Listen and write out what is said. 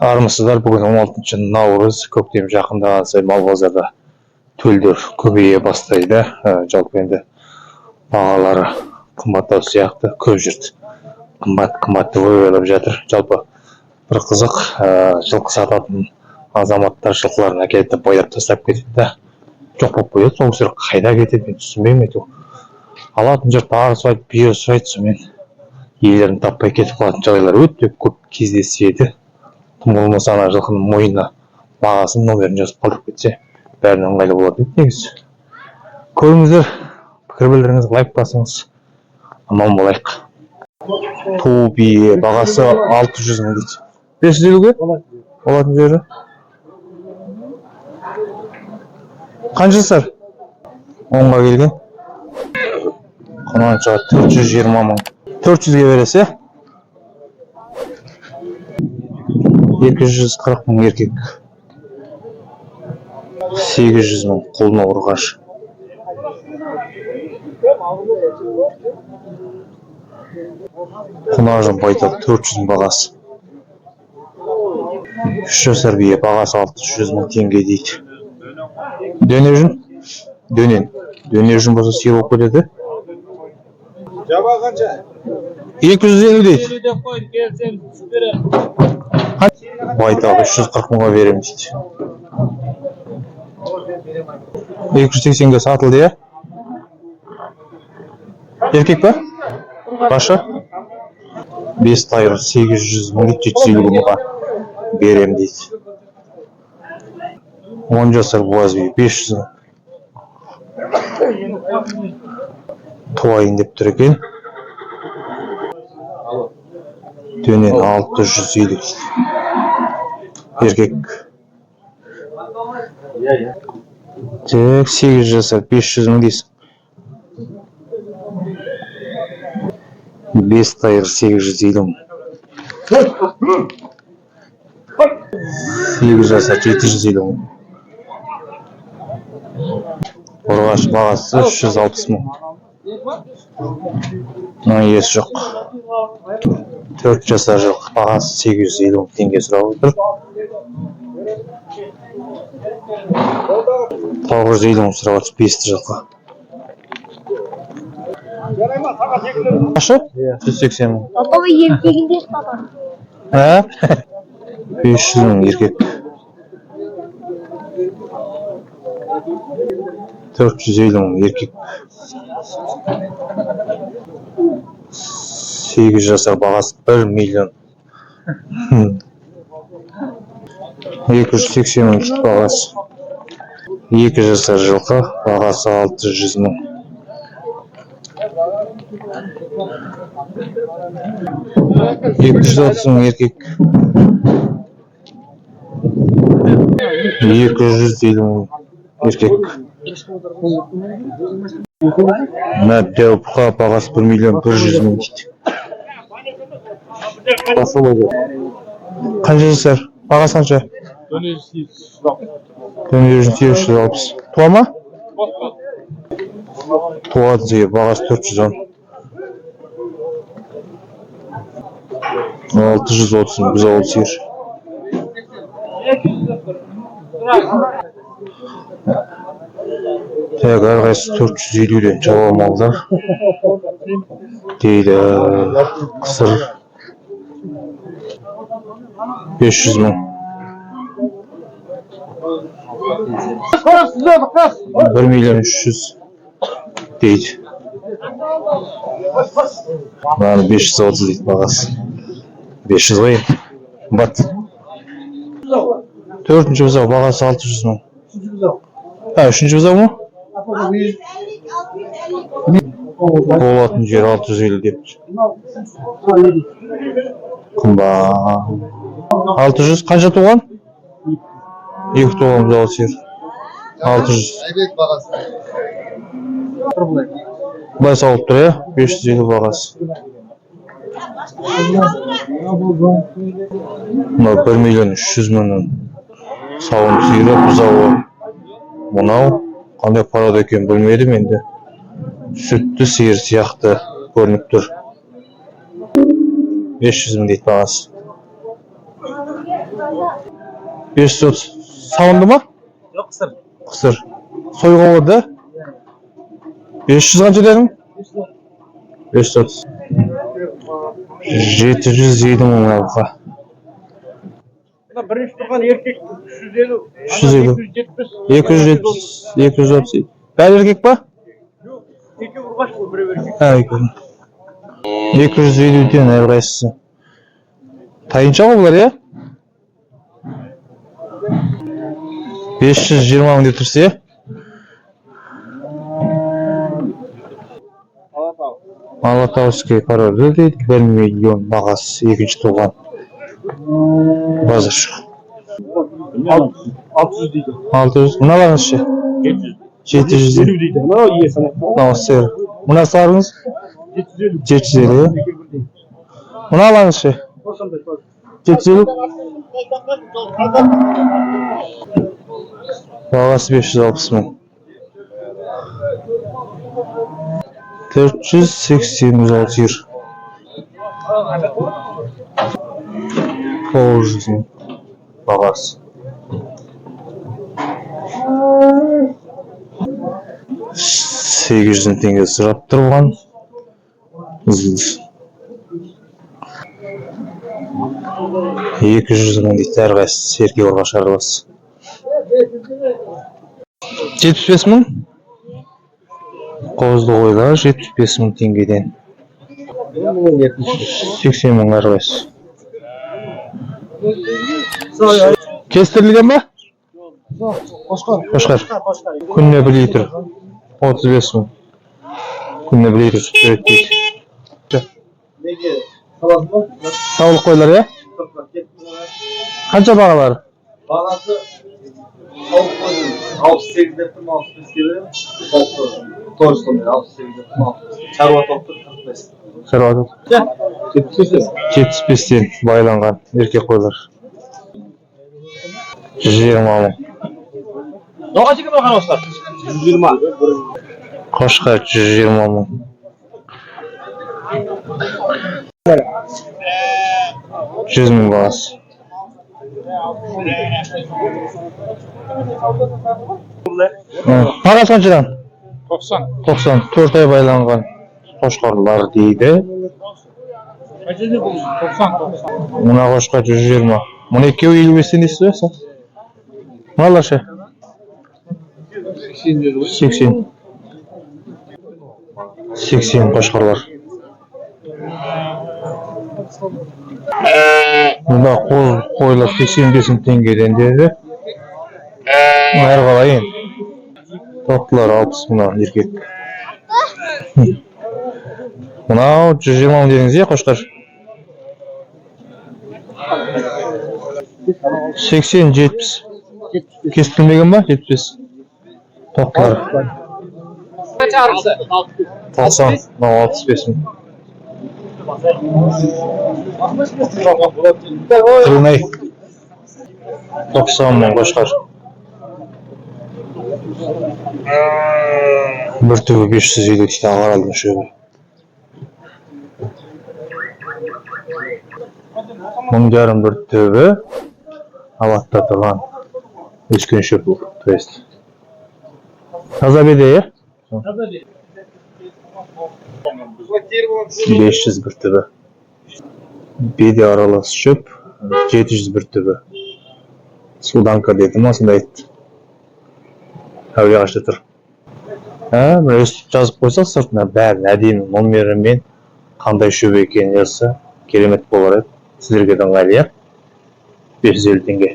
Армысыздар, бүгін 16 наурыз, көктем жақындаған сайын мал базарда төлдер көбейе бастайды. Жалпы енді бағалары қымбаттау сияқты, көп жұрт қымбат деп ойлап жатыр. Жалпы бір қызық, жылқы сататын азаматтар жылқыларын әкеліп байлап тастап кетеді. Жоқ болып қояды, сол кісілер қайда кетеді, мен түсінбеймін әйтеуір. Алатын жұрт ары сұрайды, бері сұрайды, сонымен иелерін таппай кетіп қалатын жағдайлар өте көп кездеседі. Тым болмаса ана жылқының мойнына бағасын номерін жазып қалдырып кетсе, бәріне ыңғайлы болады еді негізі. Көріңіздер, пікір білдіріңіз, лайк басыңыз. Аман болайық. Ту бие бағасы 600 мың дейді. 550-ге? Олатын жері. Қанша жасар? 10-ға келген. Құнанша 420 мың. 400-ге бересе? 240 мың еркек. 800 мың қолына ұрғаш. Құнажын байтақ 400 мың бағасы. 3 жасар бие бағасы 600 мың теңге дейді. Дөнежін? Дөнежін болса сүйе болып кетеді. Жаба қанша? 250 дейді. Байтақ 340 мыңға берем дейді. 280-ге сатылды, я? Еркек па? Башы? 5 тайыр 800 мың, 750 мыңға берем дейді. 10 жасар буаз бие 500 мың. Туайын деп тұр екен. Дөнен 650 дейді. Еркек. Тек 8 жасар 500 мың дейсің. 5 тайыр 850 мың. 8 жасар 750 мың. Ұрғаш бағасы 360 мың. Есі жоқ. 4 жасар жоқ. Бағасы 850 мың теңге сұрап отыр. 950 мың сұрап отыр 5 жылқы. Қашы? 180 мың. Папа еркегінде сатады. 500 мың еркек. 450 мың еркек. 8 жасар бағасы 1 миллион. 280 мың бағасы. 2 жасар жылқы бағасы 600 мың. 230 мың еркек. 250 мың еркек. Мәбдеу бұқа бағасы 1 миллион 100 мың дейді. Қанша жасар? Бағасы қанша? Дөнежін 760. Туа ма? Туады зейі, бағасы 410. 630 мың, біз ауыл сиыр. Так, әрқайсы 450-ден жауап малдар дейді. Қысыр 500 мың. 1 миллион 300 дейді. Маған 530 дейді бағасы. 500 ғой. Бат. 4-ші бұзау бағасы 600 мың. 3-ші бұзау му? Болатын жер 650 деп. Құмба. 600 қанша туған? 2 туған бұзау сер. 600. Бұлай сауып тұр, 550 бағасы. 1 миллион 300 мыңның сауын сүйрі бұзауы. Мұнау қандай парада екен білмедім енді. Сүтті сиыр сияқты көрініп тұр. 500 мың дейді бағасы. 530. Salındı mı? Yok kısır. Kısır. Soygun oldu. 500 kaç dedin? 530. 707 mun alqa. Birinci turgan erkek 350. 350. 270. 270. 230. Bel erkek mi? Yok. İki vurbaş bu biri erkek. Ha, 250 diyorsun her qaysısı. Tayınca mı bunlar ya? 520 mun getirse ya. Alatauskiy qarorda deydi 1 milyon бағасы екінші туған. Базар şu. 600 deydi. 600. Buna varmış şey. 700. 700 750 deydi. Ne iyi sana? Tamam seyir. Buna sarınız 750. 750. Buna alanız şey. 750. Бағасы 560 мың. 486 yer. 900 мың бағасы. 800 теңге сұрап тұрған. Үзілді. 200 мың дейді әрқайсысы серке орға шарбасы. 75 мың. Қозды қойлар 75 мың теңгеден. 80 мың әрқайсысы. Кестірілген ба? Қошқар. Күніне 1 литр. 35 мың. Күніне 1 литр сүт береді дейді. Саулық қойлар, я? Қанша бағалары? Бағасы тауық қойдың 68 деп тұрм 65 келем. Тауық 68 деп тұрм 65. Шаруа тоқтыр 45. Шаруа тоқтыр. 75-тен байланған еркек қойлар. 120 мың. Доға жеке бір қарауыздар. 120. Қошқар 120 мың. 100 мың бағасы. Бағасы қаншадан? 90. 90. 4 ай байланған қошқарлар дейді. Қанша бұл? 90. Мына қошқар 120. Мұны екеуі 55-тен дейсіз бе? Мыналар ше? 80. 80 қошқарлар. Мұнда қойлар 85 теңгеден деді. Әр қалай ең. Тоқтылар 60 мына еркек. Мынау 120 мың дедіңіз е қошқар? 80-70. Кестірмеген ба? 75. Тоқтылар. 90. 65 мың. Тырнай 90 мың қошқар. Бір түбі 550 дейді ағаралдың шөбі. 1000 бір түбі алатта тұрған өскен шөп бұл. Таза беде, е? 500 бір түбі. Беде аралас шөп 700 бір түбі. Суданка деді ма, сонда айтты. Әуле қашты тұр. Бір өстіп жазып қойсақ сыртына бәрін әдемі номерімен қандай шөп екенін жазса керемет болар еді. Сіздерге ыңғайлы, 550 теңге.